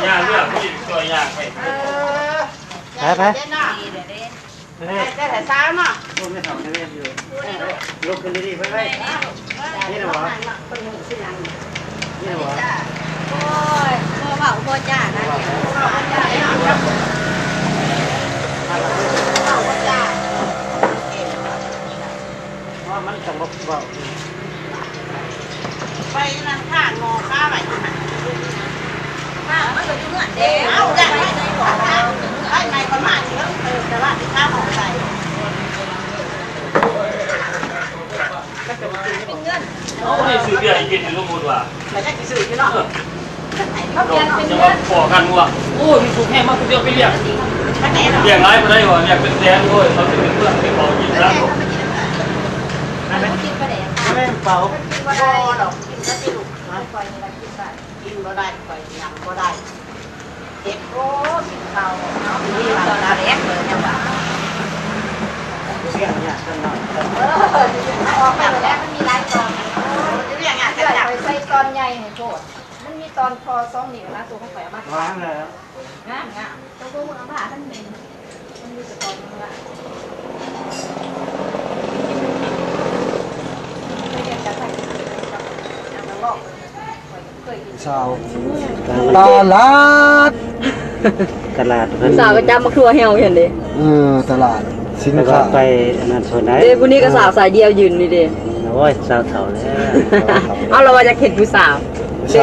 ย่างเรื่องผู้หญิงตัวยางไปไปแต่ซ้ำอ่ะไม่ทำไม่อยู่ลุกขึ้นดีๆไปนี่นะวะนี่นะวะโอ้ยพ่อเผาพ่อจ้านะเนี่ยพ่อจ้าพ่อจ้าว่ามันจะบอกไปนั่งข้างงอข้าไปมันก็อยู่เหมือนเดิมเอาจังไม่ได้บอกไอ้ในประมาณนี้แต่ว่าที่ข้าของใส่เป็นเงินโอ้ยซื้อเบียร์กินอยู่ลูกมูดว่ะไม่ใช่ซื้อที่เนาะเขาเปลี่ยนเป็นจะเงิมาน ขอกันว่ะโอ้ยมีสุกแห้งมากเดียวไปเรียกเรียกร้ายมาได้ว่ะเรียกเป็นแสนด้วยเขาจะเป็นเพื่อนเป็นของกินแล้วกินประเดี๋ยวไม่เป่ากินบ่ได้หรอกกินก็สิลูกปล่อยนี่ละกินไปกินบ่ได้ปล่อยยำบ่ได้เจ็บโอ้กินข้าวเนาะนี่ตอนแรกเลยเนี่ยว่าเสียงเนี่ยกันหน่อยออกมาแล้วมันมีหลายตอนเสียงเนี่ยเกิดไปใส่ตอนใหญ่เนี่ยโทษมันมีตอนพอ2 นิ้วนะตัวของข่อยมาล้างแล้วงามตัวพวกมึงเอาผ้าท่านเป็นมันมีแต่ตอนนึงละสาวตลาดสาวก็จำมาครัวเฮลเห็นดิตลาดสินค้าไปนั่นส่วนไหนเดี๋ยววันนี้ก็สาวสายเดียวยืนนี่ดิโอ้ยสาวเถ่าแล้วเอาเราว่าจะเห็นผู้สาวเดี๋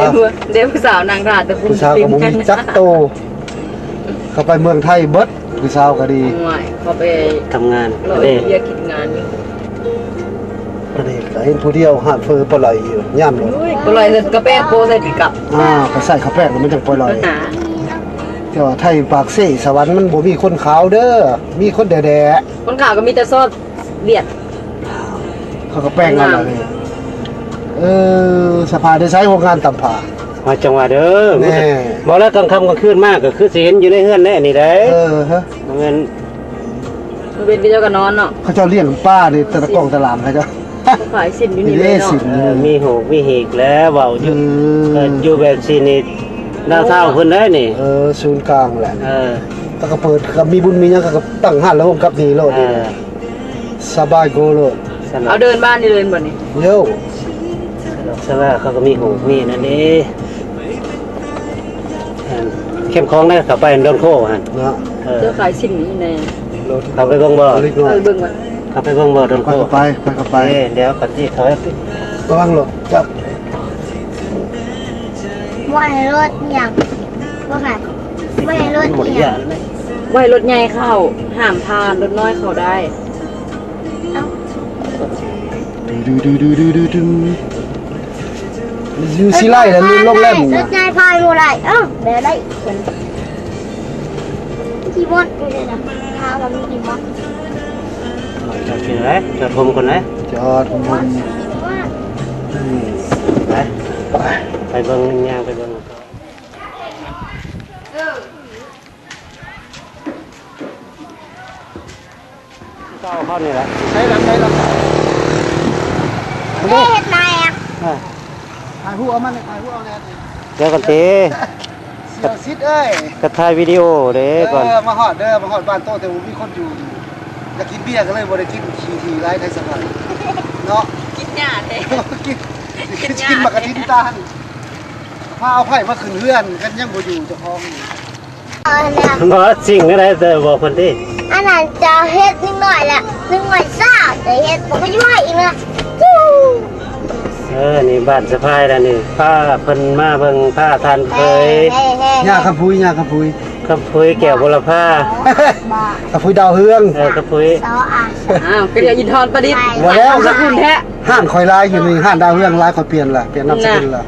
ยวผู้สาวนางราแต่ผู้สาวก็มีจักโตเขาไปเมืองไทยเบิดผู้สาวก็ดีเขาไปทำงานเราเรียกกินงานประเด็นเห็นผู้เดียวหาดเฟอปล่อยอยู่ย่ำเลยปล่อยเลยกระแป้งโปใส่ปีกับเขาใส่ข้าวแป้งมันจังปล่อยแต่ว่าไทยปากเซ่สวรรค์มันบ่มีคนขาวเด้อมีคนแดะคนขาวก็มีแต่ซอสเบียดเขาก็แป้งอะไรสภาได้ใช้โรงงานตำผามาจังหวะเด้อบอกแล้วกลางค่ำกลางคืนมากก็คือสิเห็นอยู่ในเฮือนแน่นี่ได้ฮะมันเป็นพี่เจ้าก็นอนเนาะเขาเจ้าเลี้ยงป้าดิตะกองตลาดเขาเจ้าขายสินอยู่นี่เลยเนาะมีหูมีหีกแล้วเบาอยู่แบบซีนิดดาวเท่าเพิ่นได้นี่ศูนย์กลางแหละก็เปิดก็มีบุญมีหยังก็ตั้งห้านแล้วผมกับนี่โลดสบายโกโลดเอาเดินบ้านนี่เดินบ่นี่เดี๋ยวสบายเขาก็มีหูมีนั่นนี่เข้มข้องได้เข้าไปโดนโค้ฮะเนาะเจ้าขายสินนี่แน่เข้าไปเบิ่งบ่เบิ่งบ่เข้าไปเบิ่งบ่โดนโค้ไปเดี๋ยวปัดที่ถอยระวังรถจับว่ายรถอย่างว่าไงว่ายรถอย่างว่ายรถใหญ่เข้าห้ามผ่านรถน้อยเข้าได้ยูซีไล่แล้วโรงแรมรถใหญ่พายโมไรเดี๋ยวได้ที่มดเลยนะพาเรามีที่มดจอดที่ไหนจอดผมคนไหนจอดผมไปเบิ่งย่างไปเบิ่งก็เข้านี่แหละใช้ลำเฮ็ดไรอ่ะถ่ายหูเอามันถ่ายหูเอาแน่เดี๋ยวกันตีซิดเอ้ยกระถ่ายวิดีโอเด้ก่อนมาหอดบ้านโตแต่ผมมีคนอยู่อยากกินเบียร์ก็เลยบ่ได้กินขี่ไร้ไทยสมัยเนาะกินหญ้าเด้กินมากระทินตาลพาเอาไผ่มาขึ้นเรือนกันยังบ่อยู่เจ้าของบ่สิ่งอะไรแต่บอกคนที่อันนั้นจะเฮ็ดนิดหน่อยแหละนิดหน่อยซ่าแต่เฮ็ดผมก็ช่วยอีกนะนี่บ้านสะพายแล้วนี่ผ้าเพิ่นมาเบิ่งผ้าทานเคยยาคำพุยแก้วบุรพาคำพุยดาวเฮืองคำพุยก็เดี๋ยวยินทอนประดิษฐ์หมดแล้วสกุลแท้ ห้านคอยลายอยู่นี่ห้านดาวเรื่องลายคอยเปลี่ยนละเปลี่ยนนามสกุลละ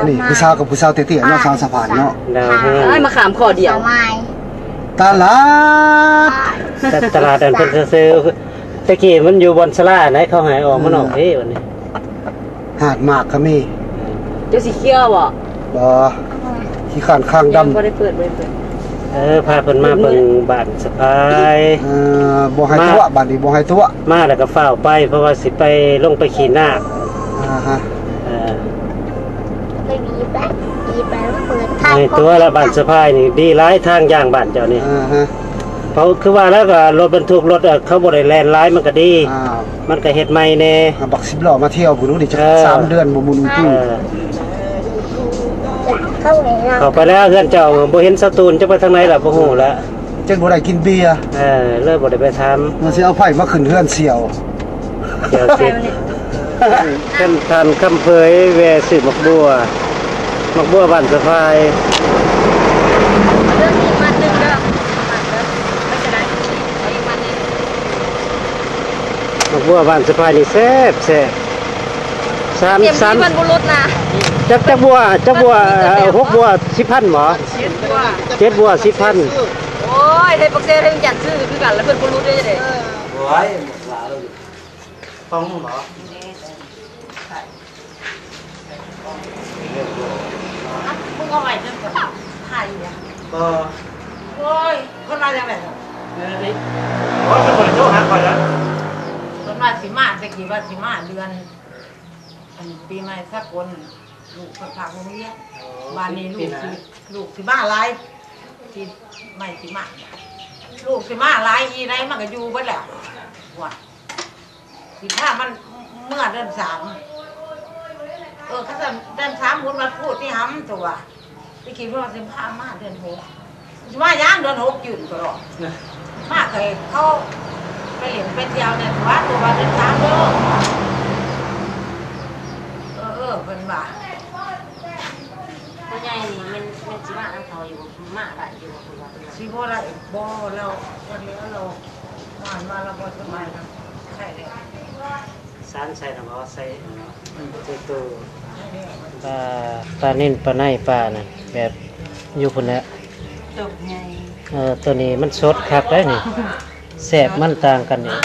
นี่ผู้สาวกับผู้สาวเตี้ยๆเนาะสาวสะพานเนาะ ดาวเฮืองมาขามคอเดียว ไม้ ตลาด ตลาดอันเพิ่นซื้อตะกี้มันอยู่บนศาลาไหนเขาหายออกมันออกเฮ้วันนี้ หาดหมากก็มี เจ้าสีเขียวบ่ บ่ขี้ข้านข้างดำ บ่ได้เปิดพาเพิ่นมาเบิ่งบ้านสะพาย บ่ให้ตัวบัดนี้บ่ให้ตัว มาแล้วก็เฝ้าไปเพราะว่าสิไปลงไปขี่นาค ฮะ ไปบีบแล้วเปิดทาง ในตัวละบ้านสะพายนี่ดีหลายทางย่างบ้านเจ้านี่ ฮะ เพราะคือว่าแล้วก็รถบรรทุกรถเขาบ่ได้แล่นหลายมันก็ดี มันก็เฮ็ดใหม่แน่ บัก10ล้อมาเที่ยวผู้นู้นนี่จะ3เดือนบ่มุนอุ้ย เข้าไหนล่ะ เข้าไปแล้วเพื่อนเจ้าบ่เห็นสตูนจะไปทางไหนล่ะบ่ฮู้แล้ว จังบ่ได้กินเบียร์ เลยบ่ได้ไปทำ มันสิเอาไผมาขึ้นเฮือนเสี่ยว เดี๋ยวสิท่านทานคำเผยแวซื้อหมักบัวบ้านสะพาย เรื่องนี้มันนึงเด้อไม่ใช่ได้อีกมันนึง หมักบัวบ้านสะพายนี่แซ่บ3 เตรียมที่มันบุรุษนะ จักบัว6บัว10,000หมอ7บัว10,000 โอ้ยไทยปักเซ่ไทยจัดซื้อคือกันแล้วเพิ่นบุรุษได้จังได๋ โอ้ยหลาเลยฟังหมอ มึงเอาไว้จังซั่นถ่ายเนี่ย ก็ โอ้ยคนมาจังได๋ นี่โอ้ยเป็นคนโทรหาก่อนแล้ว คนมาสิมาตะกี้ว่าสิมาเดือนปีใหม่สักคนลูกฝากโรงเรียนบ้านนี้ลูกสิมาหลายที่ไม่สิมาลูกสิมาหลายอีไหนมันก็อยู่เบิดแล้วว่าสิถ้ามันเมื่อเดือน3เขาจะเดือน3คุณมาพูดที่ห้ำตัวไปคิดว่าสิพามาเดือน6สิมาย่างเดือน6ยืนตลอดมาเคยเขาไปเล่นไปเที่ยวเนี่ยว่าตัวเดือน3เด้อเป็นบ่าพ่อใหญ่นี่มันสิมาน้ำเขาอยู่มาได้อยู่สิบ่ได้บ่เราวันนี้เรามาเราบ่สบายนะใช่เลย สารใส่น้ำเอาใส่ตู้ปลานิ่นปลาในปลาน่ะแบบอยู่พุ่นแหละ ตกไง ตัวนี้มันสดคักได้นี่แซ่บมันต่างกันนี่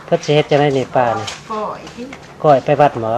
เพิ่นสิเฮ็ดจังได๋นี่ปลานี่ก้อยไปวัดหมอ